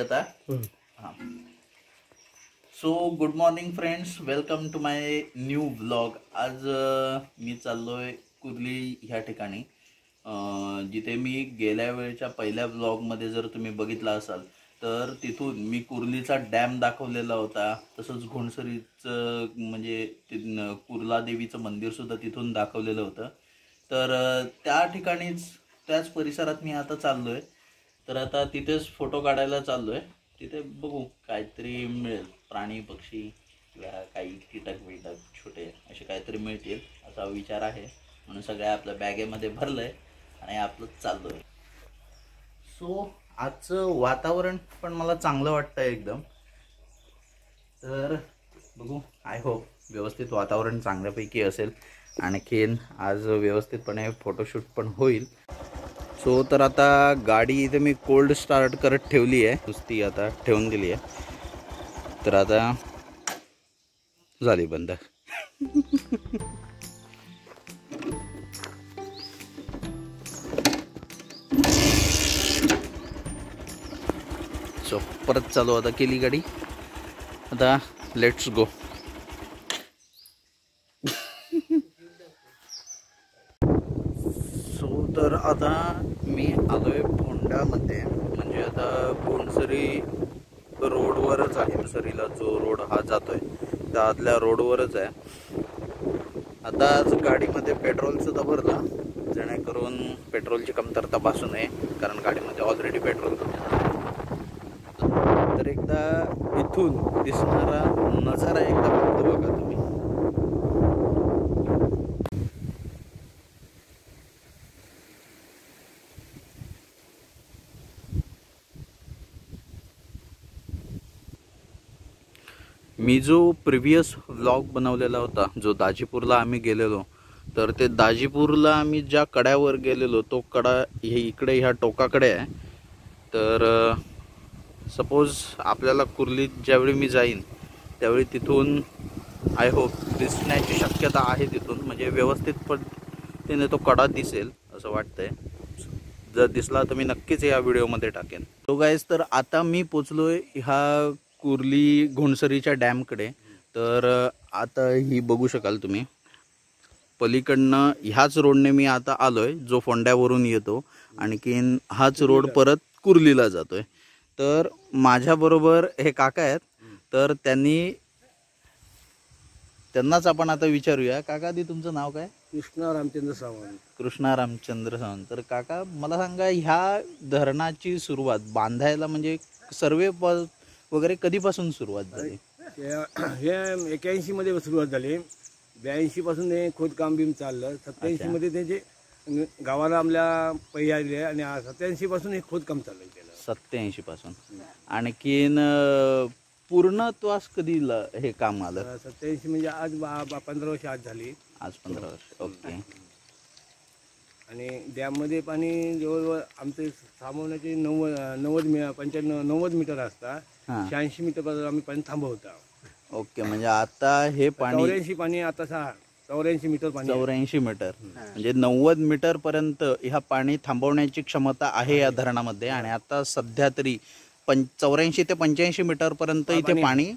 आता हां. So good morning friends, welcome to my new vlog. आज मी चाललोय कुर्ली ह्या ठिकाणी, जिथे मी गेल्या वेळेच्या पहिल्या व्लॉगमध्ये जर तुम्ही बघितला असाल तर तिथून मी कुर्लीचा डॅम दाखवलेला होता. तसंच घोणसरीचं म्हणजे कुर्ला देवीचं मंदिरसुद्धा तिथून दाखवलेलं होतं. तर त्या ठिकाणीच त्याच परिसरात मी आता चाललो आहे. तर आता तिथेच फोटो काढायला चाललो आहे. तिथे बघू काहीतरी मिळेल, प्राणी पक्षी किंवा काही कीटक बिटक छोटे असे काहीतरी मिळतील असा विचार आहे. म्हणून सगळ्या आपल्या बॅगेमध्ये भरलं आहे आणि आपलं चाललो आहे. सो आजचं वातावरण पण मला चांगलं वाटतं एकदम. तर बघू, आय होप व्यवस्थित वातावरण चांगल्यापैकी असेल. आणखीन आज व्यवस्थितपणे फोटोशूट पण होईल. सो तर आता गाडी इथे मी कोल्ड स्टार्ट करत ठेवली आहे, नुसती आता ठेवून दिली आहे. तर आता झाली बंद. सो परत चालू आता केली गाडी. आता लेट्स गो. सो तर आता मी आलोय फोंडामध्ये, म्हणजे आता घोणसरी रोडवरच आहे. घोणसरीला जो रोड हा जातोय त्या आतल्या रोडवरच आहे. आता आज गाडीमध्ये पेट्रोल सुद्धा भरला, जेणेकरून पेट्रोलची कमतरता भासू नये, कारण गाडीमध्ये ऑलरेडी पेट्रोल कमी आहे. तर एकदा इथून दिसणारा नजारा एकदा फक्त बघा तुम्ही. मी जो प्रिव्हियस व्लॉग बनवलेला होता, जो दाजीपूरला आम्ही गेलेलो, तर ते दाजीपूरला आम्ही ज्या कड्यावर गेलेलो तो कडा हे इकडे ह्या टोकाकडे आहे. तर सपोज आपल्याला कुर्लीत ज्यावेळी मी जाईन त्यावेळी तिथून आय होप दिसण्याची शक्यता आहे. तिथून म्हणजे व्यवस्थित पद्धतीने तो कडा दिसेल असं वाटतंय. जर दिसला तर मी नक्कीच या व्हिडिओमध्ये टाकेन. तो गाईज, तर आता मी पोचलोय ह्या कुर्ली घोणसरीच्या डॅमकडे. तर आता ही बघू शकाल तुम्ही, पलीकडनं ह्याच रोडने मी आता आलोय, जो फोंड्यावरून येतो. आणखीन हाच रोड परत कुर्लीला जातोय. तर माझ्याबरोबर हे काका आहेत, तर त्यांनाच आपण आता विचारूया. काका, आधी तुमचं नाव काय? कृष्णा रामचंद्र सावंत. कृष्णा रामचंद्र सावंत. तर काका, मला सांगा, ह्या धरणाची सुरुवात बांधायला म्हणजे सर्वे वगैरे कधीपासून सुरुवात झाली? हे 81 मध्ये सुरुवात झाली. 82 पासून हे खोदकाम बीम चाललं. 87 मध्ये त्याचे गावाला आपल्या पै आले आणि 87 पासून हे खोदकाम चाललं. 87 पासून. आणखीन पूर्णत्वास कधी हे काम आलं? 87 म्हणजे आज 15 वर्ष आज झाली. आज 15 वर्ष. ओके. आणि डॅममध्ये पाणी जवळजवळ आमचे थांबवण्याचे 90 मीटर असतात. 86 मीटर आम्ही पाणी थांबवता. ओके, म्हणजे आता हे पाणी 84 पाणी आता 84 मीटर पाणी. 84 मीटर म्हणजे 90 मीटर पर्यंत ह्या पाणी थांबवण्याची क्षमता आहे या धरणामध्ये. आणि आता सध्या तरी 84 ते 85 मीटर पर्यंत इथे पाणी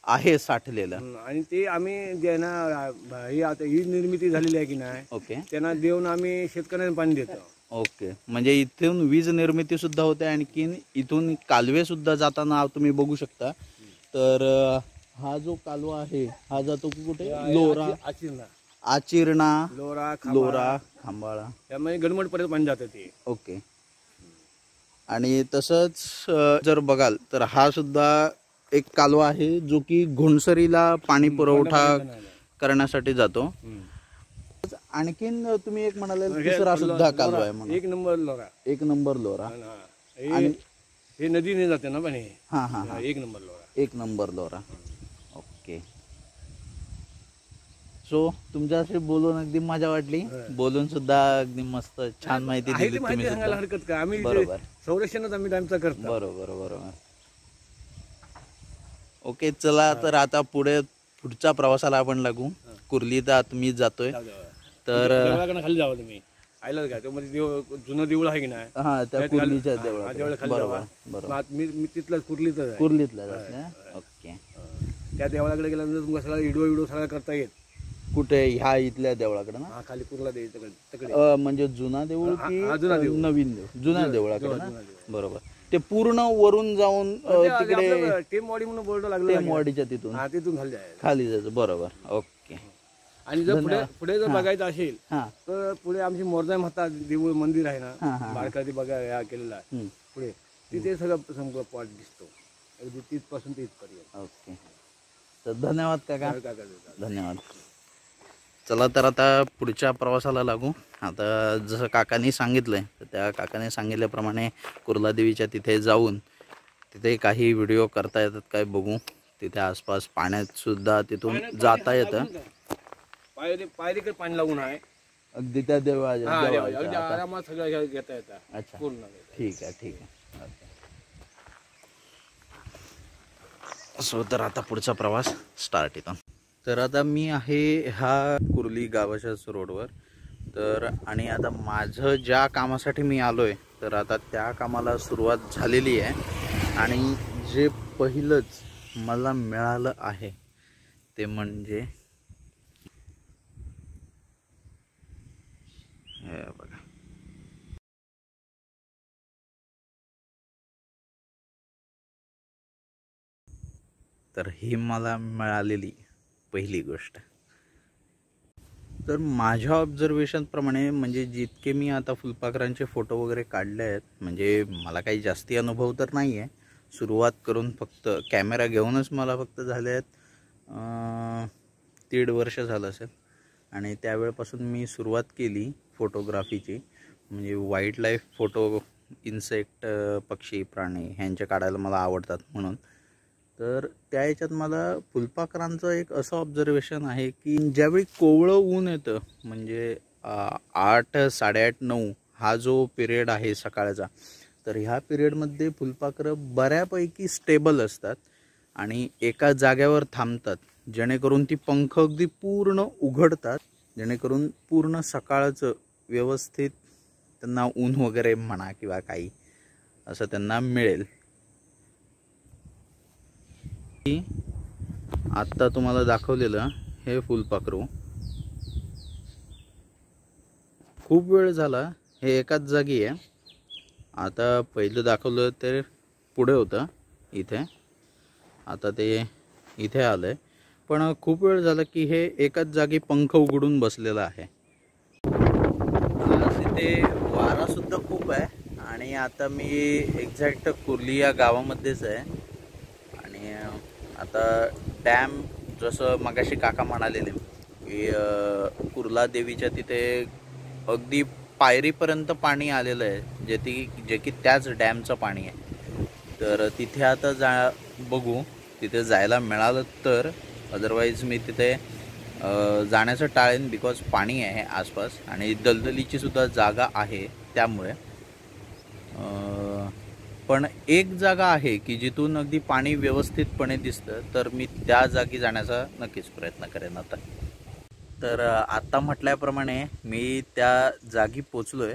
आहे साठलेलं. आणि ते आम्ही ज्यांना ही आता वीज निर्मिती झालेली आहे की नाही, ओके, त्यांना देऊन आम्ही शेतकऱ्यांना पाणी देतो. ओके, म्हणजे इथून वीज निर्मिती सुद्धा होते. आणखीन इथून कालवे सुद्धा जाताना तुम्ही बघू शकता. तर हा जो कालवा आहे हा जातो कुठे? लोरा, आचिरणा, लोरा, खांबाळा, त्यामुळे गडमडपर्यंत पाणी जातं ते. ओके. आणि तसंच जर बघाल तर हा सुद्धा एक कालवा आहे जो की घोणसरीला पाणी पुरवठा करण्यासाठी जातो. आणखीन तुम्ही एक म्हणाले दुसरा सुद्धा कालवा आहे म्हणून. 1 नंबर लोरा. 1 नंबर लोरा. आणि हे नदीने जाते ना पाणी. हां हां हां, 1 नंबर लोरा. 1 नंबर लोरा. ओके. सो तुमच्याशी बोलून अगदी मजा वाटली. बोलून सुद्धा अगदी मस्त छान माहिती दिली तुम्ही. सांगायला हरकत का? आम्ही बरोबर संरक्षणच आम्ही डॅमचं करतो. बरोबर बरोबर. ओके, चला तर आता पुढच्या प्रवासाला आपण लागू. कुर्ली तर मी जातोय. तर खाली जावा तुम्ही. आयला काय तो मध्ये जुनं देऊळ आहे की नाही, हा त्या कुर्लीच्या देवळात. देवळा खाली बरोबर जावा. बरोबर. मग मी तिथलाच कुर्लीतच आहे. कुर्लीतला जात. ओके. त्या देवळाकडे गेल्यानंतर तुम्हाला सगळा व्हिडिओ सगळा करता येत. कुठे ह्या इथल्या देवळाकडे ना? हा खाली कुर्ला देवी तकडे. म्हणजे जुना देऊळ की जुना देऊळ. नवीन देऊळ? जुना देवळाकडे ना. जुना देऊळ. बरोबर. ते पूर्ण वरून जाऊन तिकडे टेमवाडी म्हणून बोर्ड लागला. टेमवाडीच्या तिथून हा तिथून खाली जायचं. खाली जायचं. बरोबर. ओके. आणि जर पुढे जर बघायचं असेल हा तर पुढे आमची मोरजाई माता देऊळ मंदिर आहे हा, ना, बारकाती बघा केलेला आहे पुढे, तिथे सगळं संपूर्ण पॉट दिसतो अगदी तिथपासून ते इथपर्यंत. ओके. तर धन्यवाद काका. काय करायचं. धन्यवाद. चला तर आता पुढच्या प्रवासाला लागू. आता जसं काकांनी सांगितलंय तर त्या काकाने सांगितल्याप्रमाणे कुर्ला देवीच्या तिथे जाऊन तिथे काही व्हिडिओ करता येतात काय बघू. तिथे आसपास पाण्यात सुद्धा तिथून जाता येतं. पायरीकडे पाणी लागून आहे अगदी त्या देवाच्या आरामात सगळं घेता येतात. अच्छा पूर्ण ठीक आहे ठीक आहे. सो तर आता पुढचा प्रवास स्टार्ट इथून. तर आता मी आहे ह्या कुर्ली गावाच्याच रोडवर. तर आणि आता माझं ज्या कामासाठी मी आलोय तर आता त्या कामाला सुरुवात झालेली आहे. आणि जे पहिलंच मला मिळालं आहे ते म्हणजे हे बघा. तर ही मला मिळालेली पहिली गोष्ट. तर माझ्या ऑब्झर्वेशनप्रमाणे म्हणजे जितके मी आता फुलपाखरांचे फोटो वगैरे काढले आहेत, म्हणजे मला काही जास्ती अनुभव तर नाही आहे. सुरुवात करून फक्त कॅमेरा घेऊनच मला फक्त झाले आहेत 1.5 वर्ष झालं असेल. आणि त्यावेळेपासून मी सुरुवात केली फोटोग्राफीची. म्हणजे वाईल्ड लाईफ फोटो, इन्सेक्ट, पक्षी, प्राणी ह्यांचे काढायला मला आवडतात म्हणून. तर त्या ह्याच्यात मला फुलपाखरांचं एक असं ऑब्झर्वेशन आहे की ज्यावेळी कोवळं ऊन येतं म्हणजे 8, 8:30, 9 हा जो पिरियड आहे सकाळचा, तर ह्या पिरियडमध्ये फुलपाखरं बऱ्यापैकी स्टेबल असतात आणि एका जाग्यावर थांबतात, जेणेकरून ती पंख अगदी पूर्ण उघडतात, जेणेकरून पूर्ण सकाळचं व्यवस्थित त्यांना ऊन वगैरे म्हणा किंवा काही असं त्यांना मिळेल. आत्ता तुम्हाला दाखवलेलं हे फुलपाखरू खूप वेळ झाला हे एकाच जागी आहे. आता पहिलं दाखवलं तर पुढे होतं इथे, आता ते इथे आलंय. पण खूप वेळ झाला की हे एकाच जागी पंख उघडून बसलेलं आहे. आज इथे वारा सुद्धा खूप आहे आणि आता मी एक्झॅक्ट कुर्ली या गावामध्येच आहे. आणि आता डॅम जसं मगाशी काका म्हणालेले की कुर्ला देवीच्या तिथे अगदी पायरीपर्यंत पाणी आलेलं आहे, जे की त्याच डॅमचं पाणी आहे. तर तिथे आता बघू तिथे जायला मिळालं तर, अदरवाईज मी तिथे जाण्याचं टाळेन बिकॉज पाणी आहे आसपास आणि दलदलीची सुद्धा जागा आहे त्यामुळे. पण एक जागा आहे की जिथून अगदी पाणी व्यवस्थितपणे दिसतं, तर मी त्या जागी जाण्याचा नक्कीच प्रयत्न करेन आता. तर आता म्हटल्याप्रमाणे मी त्या जागी पोचलोय.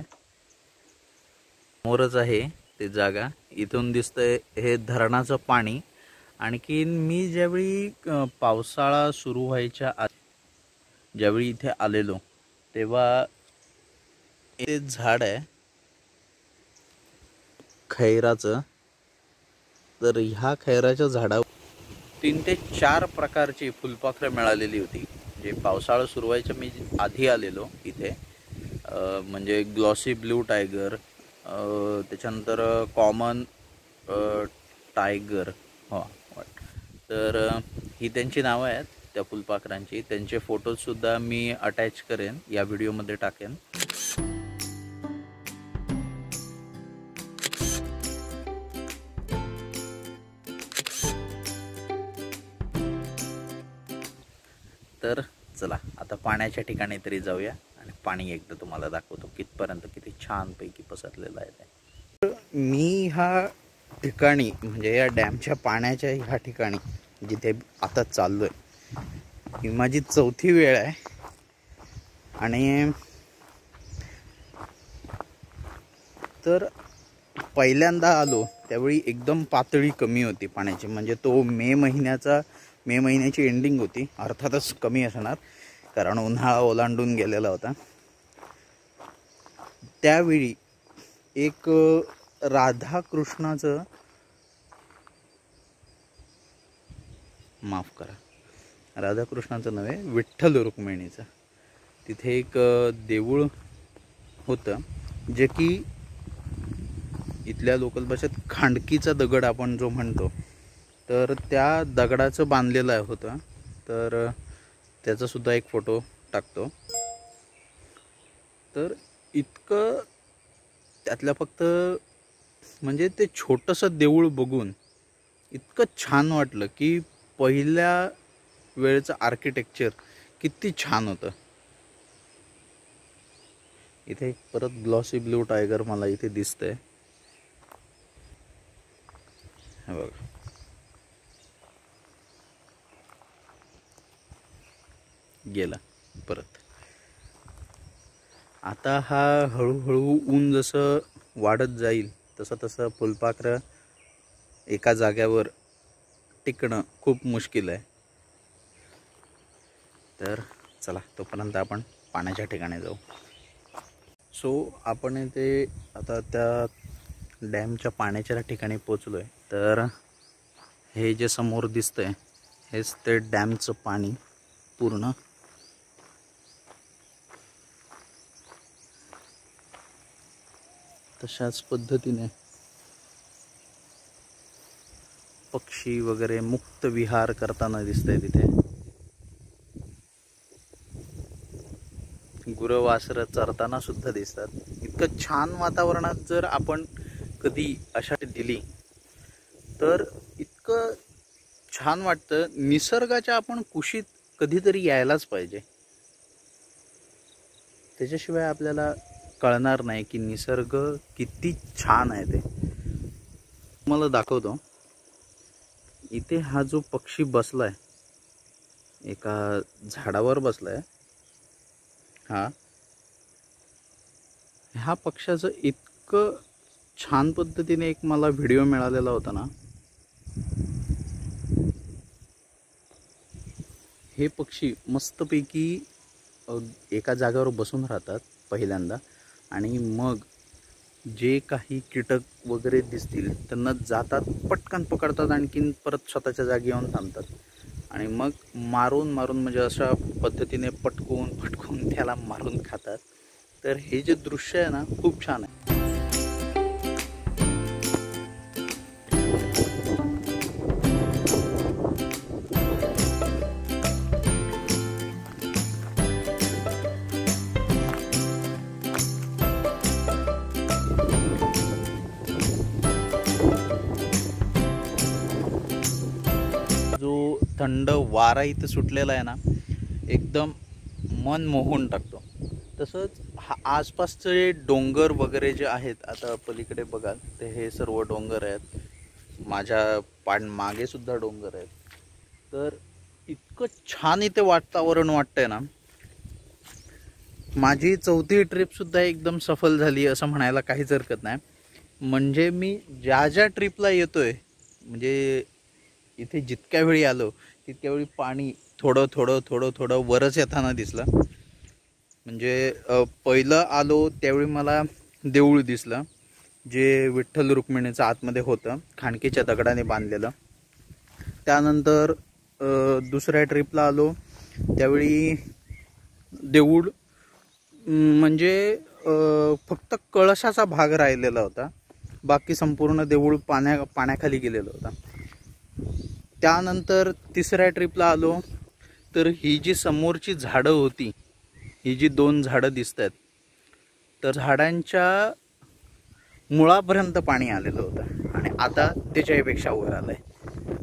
समोरच आहे ते जागा, इथून दिसतंय हे धरणाचं पाणी. आणखी मी ज्यावेळी पावसाळा सुरू व्हायच्या ज्यावेळी इथे आलेलो तेव्हा ते झाड आहे खैराचं. तर ह्या खैराच्या झाडावर 3 ते 4 प्रकारची फुलपाखरं मिळालेली होती. जे पावसाळा सुरू व्हायच्या मी आधी आलेलो इथे, म्हणजे ग्लॉसी ब्ल्यू टायगर, त्याच्यानंतर कॉमन टायगर, हो. तर ही त्यांची नावं आहेत त्या फुलपाखरांची. त्यांचे फोटोजसुद्धा मी अटॅच करेन, या व्हिडिओमध्ये टाकेन. तर चला आता पाण्याच्या ठिकाणी तरी जाऊया आणि पाणी एकदा तुम्हाला दाखवतो कितपर्यंत किती छानपैकी पसरलेलं आहे ते. मी ह्या ठिकाणी म्हणजे या डॅमच्या पाण्याच्या ह्या ठिकाणी जिथे आता चाललोय, ही माझी 4थी वेळ आहे. आणि तर पहिल्यांदा आलो त्यावेळी एकदम पातळी कमी होती पाण्याची, म्हणजे तो मे महिन्याची एंडिंग होती, अर्थातच कमी असणार कारण उन्हाळा ओलांडून गेलेला होता. त्यावेळी एक राधाकृष्णाचं, माफ करा, राधाकृष्णाचं नव्हे, विठ्ठल रुक्मिणीचं तिथे एक देऊळ होतं, जे की इथल्या लोकल भाषेत खांडकीचा दगड आपण जो म्हणतो, तर त्या दगडाचं बांधलेलं होतं. तर त्याचा सुद्धा एक फोटो टाकतो. तर इतकं त्यातल्या फक्त म्हणजे ते छोटंसं देऊळ बघून इतकं छान वाटलं की पहिल्या वेळचं आर्किटेक्चर किती छान होतं. इथे एक परत ग्लॉसी ब्लू टायगर मला इथे दिसतंय, हे बघा. गेला परत. आता हा हळूहळू ऊन जसं वाढत जाईल तसं तसं फुलपाखरं एका जाग्यावर टिकणं खूप मुश्किल आहे. तर चला तोपर्यंत आपण पाण्याच्या ठिकाणी जाऊ. सो आपण इथे आता त्या डॅमच्या पाण्याच्या ठिकाणी पोचलो आहे. तर हे जे समोर दिसतंय हेच ते डॅमचं पाणी पूर्ण. तशाच पद्धतीने पक्षी वगैरे मुक्त विहार करताना दिसतंय. तिथे गुरं वासरं चरताना सुद्धा दिसतात. इतकं छान वातावरणात जर आपण कधी अशा दिली तर इतकं छान वाटतं. निसर्गाच्या आपण कुशीत कधीतरी यायलाच पाहिजे, त्याच्याशिवाय आपल्याला कळणार नाही की निसर्ग किती छान आहे. ते मला दाखवतो. इथे हा जो पक्षी बसलाय, एका झाडावर बसलाय, ह्या पक्षाचं इतकं छान पद्धतीने एक मला व्हिडिओ मिळालेला होता ना. हे पक्षी मस्तपैकी एका जागेवर बसून राहतात पहिल्यांदा, आणि मग जे काही कीटक वगैरे दिसतील त्यांना जातात, पटकन पकडतात, आणखीन परत स्वतःच्या जागी येऊन थांबतात, आणि मग मारून म्हणजे अशा पद्धतीने पटकून त्याला मारून खातात. तर हे जे दृश्य आहे ना खूप छान आहे. जो थंड वारा इथं सुटलेला आहे ना, एकदम मन मोहून टाकतो. तसंच हा आसपासचे डोंगर वगैरे जे आहेत, आता पलीकडे बघाल ते हे सर्व डोंगर आहेत, माझ्या मागे सुद्धा डोंगर आहेत. तर इतकं छान इथे वातावरण वाटतंय ना. माझी 4थी ट्रिप सुद्धा एकदम सफल झाली असं म्हणायला काहीच हरकत नाही. म्हणजे मी ज्या ट्रिपला येतोय, म्हणजे इथे जितक्या वेळी आलो तितक्या वेळी पाणी थोडं वरच येताना दिसलं. म्हणजे पहिलं आलो त्यावेळी मला देऊळ दिसलं, जे विठ्ठल रुक्मिणीचं आतमध्ये होतं, खांडकीच्या दगडाने बांधलेलं. त्यानंतर दुसऱ्या ट्रिपला आलो त्यावेळी देऊळ म्हणजे फक्त कळसाचा भाग राहिलेला होता, बाकी संपूर्ण देऊळ पाण्याखाली गेलेलं होता. त्यानंतर तिसऱ्या ट्रिपला आलो तर ही जी समोरची झाडं होती, ही जी 2 झाडं दिसत आहेत, तर झाडांच्या मुळापर्यंत पाणी आलेलं होतं, आणि आता त्याच्यापेक्षा वर आलंय,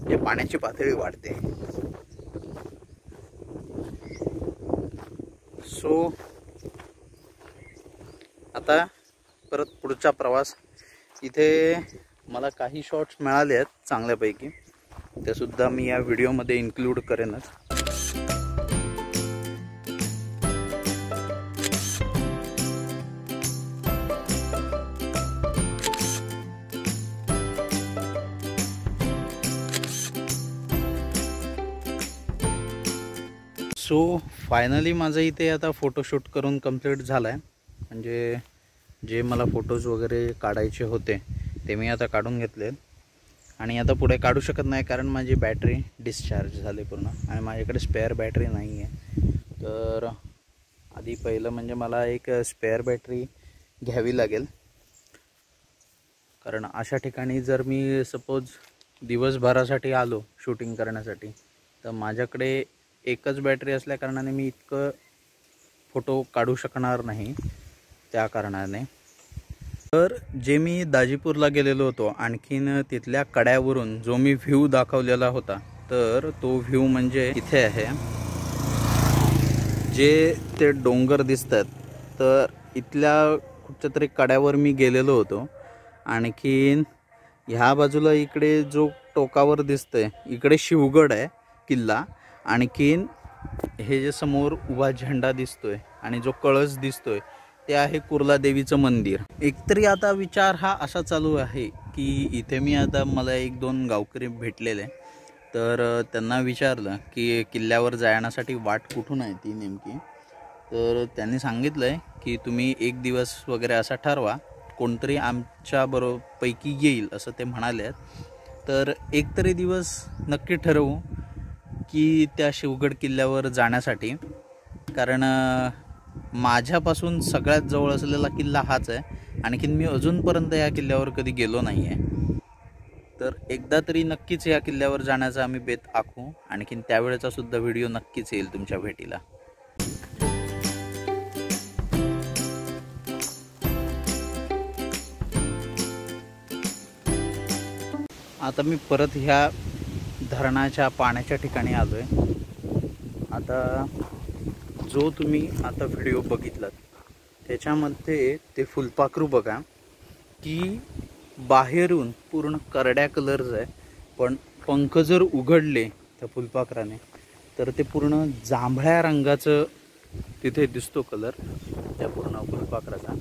जे पाण्याची पातळी वाढते. सो आता परत पुढचा प्रवास. इथे मला काही शॉट्स मिळाले आहेत चांगल्यापैकी, ते सुद्धा मी या व्हिडिओमध्ये इन्क्लूड करेनच. सो फायनली माझं इथे आता फोटोशूट करून कंप्लीट झालं आहे. म्हणजे जे मला फोटोज वगैरे काढायचे होते ते मी आता काढून घेतले आणि आता पुढे काढू शकत नाही कारण माझी बॅटरी डिस्चार्ज झाली पूर्ण आणि माझ्याकडे स्पेअर बॅटरी नाही आहे. तर आधी पहिलं म्हणजे मला एक स्पेअर बॅटरी घ्यावी लागेल, कारण अशा ठिकाणी जर मी सपोज दिवसभरासाठी आलो शूटिंग करण्यासाठी तर माझ्याकडे एकच बॅटरी असल्या कारणाने मी इतकं फोटो काढू शकणार नाही. त्या कारणाने तर जे मी दाजीपूरला गेलेलो होतो, आणखीन तिथल्या कड्यावरून जो मी व्ह्यू दाखवलेला होता तर तो व्ह्यू म्हणजे इथे आहे. जे ते डोंगर दिसतात तर इथल्या कुठच्या तरी कड्यावर मी गेलेलो होतो. आणखीन ह्या बाजूला इकडे जो टोकावर दिसतंय इकडे शिवगड आहे किल्ला. आणखीन हे जे समोर उभा झेंडा दिसतोय आणि जो कळस दिसतोय ते आहे कुर्ला देवीचं मंदिर. एकतरी आता विचार हा असा चालू आहे की इथे मी आता मला 1-2 गावकरी भेटलेले तर त्यांना विचारलं की किल्ल्यावर जाण्यासाठी वाट कुठून आहे ती नेमकी. तर त्यांनी सांगितलं आहे की तुम्ही एक दिवस वगैरे असा ठरवा, कोणतरी आमच्या पैकी येईल असं ते म्हणाले आहेत. तर एकतरी दिवस नक्की ठरवू की त्या शिवगड किल्ल्यावर जाण्यासाठी, कारण माझ्यापासून सगळ्यात जवळ असलेला किल्ला हाच आहे. आणखीन मी अजूनपर्यंत या किल्ल्यावर कधी गेलो नाही आहे. तर एकदा तरी नक्कीच या किल्ल्यावर जाण्याचा आम्ही बेत आखू. आणखीन त्यावेळेचा सुद्धा व्हिडिओ नक्कीच येईल तुमच्या भेटीला. आता मी परत ह्या धरणाच्या पाण्याच्या ठिकाणी आलो आहे. आता जो तुम्ही आता व्हिडिओ बघितलात त्याच्यामध्ये ते फुलपाखरू बघा की बाहेरून पूर्ण करड्या कलर्स आहे, पण पंख जर उघडले त्या फुलपाखराने तर ते पूर्ण जांभळ्या रंगाचं तिथे दिसतो कलर त्या पूर्ण फुलपाखराचा.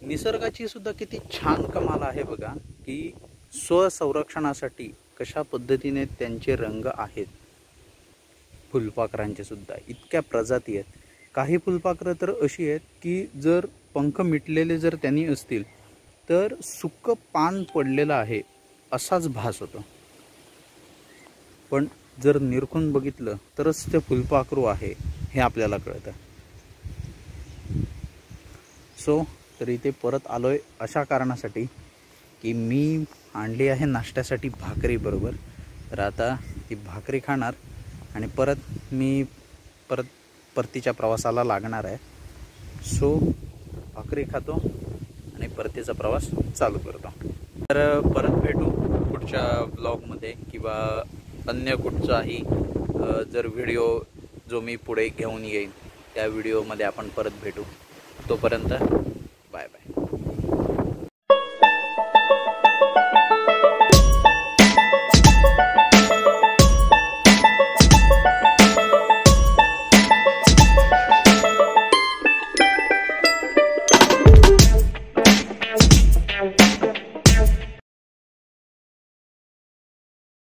निसर्गाची सुद्धा किती छान कमाल आहे बघा की स्वसंरक्षणासाठी कशा पद्धतीने त्यांचे रंग आहेत. फुलपाखरांचे सुद्धा इतक्या प्रजाती आहेत. काही फुलपाखरं तर अशी आहेत की जर पंख मिटलेले जर त्यांनी असतील तर सुक्क पान पडलेलं आहे असाच भास होतो, पण जर निरखून बघितलं तरच ते फुलपाखरू आहे हे आपल्याला कळतं. सो तर इथे परत आलोय अशा कारणासाठी की मी आणली आहे नाश्त्यासाठी भाकरी बरोबर. तर आता ती भाकरी खाणार आणि परत मी परतीच्या प्रवासाला लागणार आहे. सो भाकरी खातो आणि परतीचा प्रवास चालू करतो. तर परत भेटू पुढच्या ब्लॉगमध्ये किंवा अन्य कुठचाही जर व्हिडिओ जो मी पुढे घेऊन येईन त्या व्हिडिओमध्ये आपण परत भेटू. तोपर्यंत